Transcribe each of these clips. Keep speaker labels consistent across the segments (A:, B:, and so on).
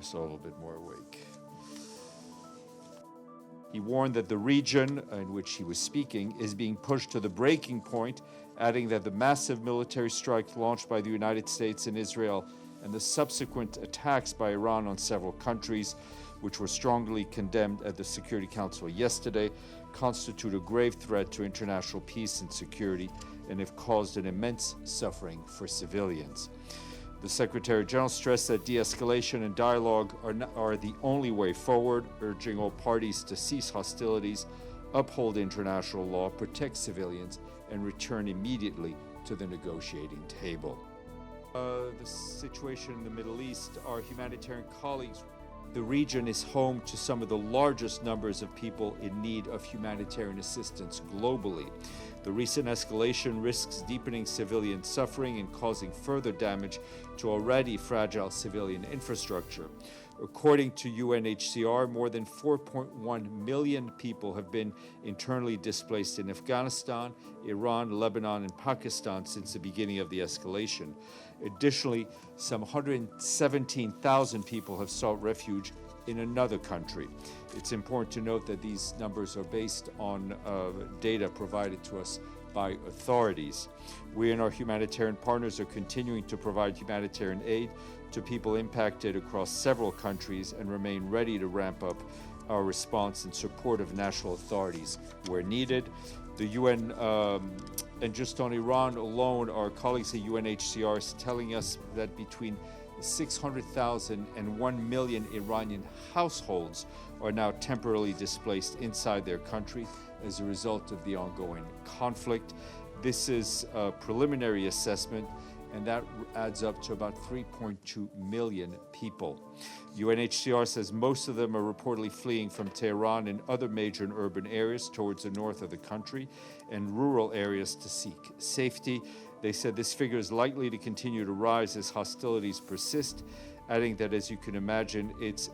A: us all a little bit more awake. He warned that the region in which he was speaking is being pushed to the breaking point, adding that the massive military strike launched by the United States and Israel and the subsequent attacks by Iran on several countries, which were strongly condemned at the Security Council yesterday, constitute a grave threat to international peace and security and have caused an immense suffering for civilians. The Secretary General stressed that de-escalation and dialogue are the only way forward, urging all parties to cease hostilities, uphold international law, protect civilians, and return immediately to the negotiating table. The situation in the Middle East, our humanitarian colleagues, the region is home to some of the largest numbers of people in need of humanitarian assistance globally. The recent escalation risks deepening civilian suffering and causing further damage to already fragile civilian infrastructure. According to UNHCR, more than 4.1 million people have been internally displaced in Afghanistan, Iran, Lebanon, and Pakistan since the beginning of the escalation. Additionally, some 117,000 people have sought refuge in another country. It's important to note that these numbers are based on data provided to us by authorities. We and our humanitarian partners are continuing to provide humanitarian aid to people impacted across several countries and remain ready to ramp up our response in support of national authorities where needed. The UN, and just on Iran alone, our colleagues at UNHCR is telling us that between 600,000 and 1 million Iranian households are now temporarily displaced inside their country as a result of the ongoing conflict. This is a preliminary assessment, and that adds up to about 3.2 million people. UNHCR says most of them are reportedly fleeing from Tehran and other major and urban areas towards the north of the country and rural areas to seek safety. They said this figure is likely to continue to rise as hostilities persist, adding that, as you can imagine, it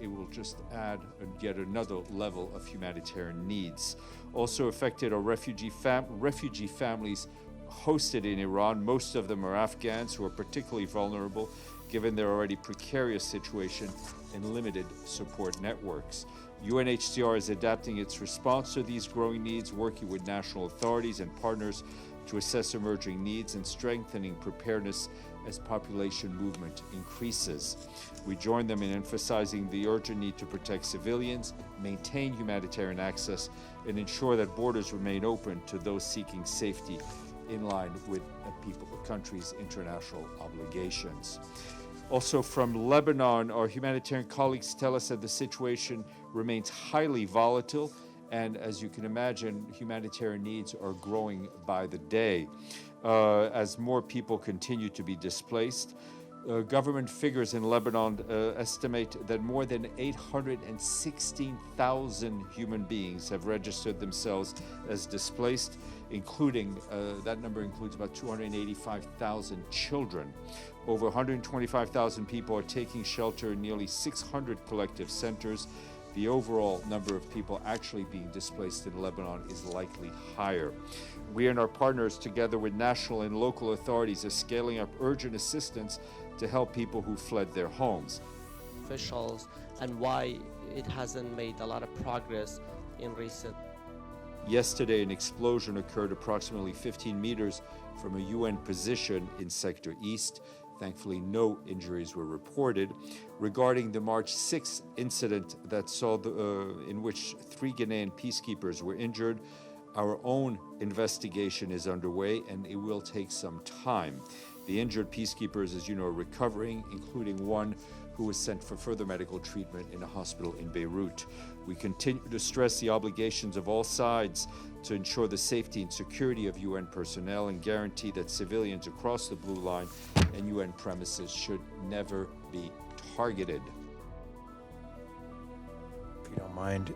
A: will just add yet another level of humanitarian needs. Also affected are refugee families hosted in Iran. Most of them are Afghans who are particularly vulnerable given their already precarious situation and limited support networks. UNHCR is adapting its response to these growing needs, working with national authorities and partners to assess emerging needs and strengthening preparedness as population movement increases. We join them in emphasizing the urgent need to protect civilians, maintain humanitarian access, and ensure that borders remain open to those seeking safety in line with the country's international obligations. Also from Lebanon, our humanitarian colleagues tell us that the situation remains highly volatile, and as you can imagine, humanitarian needs are growing by the day as more people continue to be displaced. Government figures in Lebanon estimate that more than 816,000 human beings have registered themselves as displaced, including, that number includes about 285,000 children. Over 125,000 people are taking shelter in nearly 600 collective centers. The overall number of people actually being displaced in Lebanon is likely higher. We and our partners, together with national and local authorities, are scaling up urgent assistance to help people who fled their homes.
B: Officials and why it hasn't made a lot of progress in recent.
A: Yesterday, an explosion occurred approximately 15 meters from a UN position in Sector East. Thankfully, no injuries were reported. Regarding the March 6th incident that saw in which 3 Ghanaian peacekeepers were injured, our own investigation is underway and it will take some time. The injured peacekeepers, as you know, are recovering, including one who was sent for further medical treatment in a hospital in Beirut. We continue to stress the obligations of all sides to ensure the safety and security of UN personnel and guarantee that civilians across the blue line and UN premises should never be targeted.
C: If you don't mind,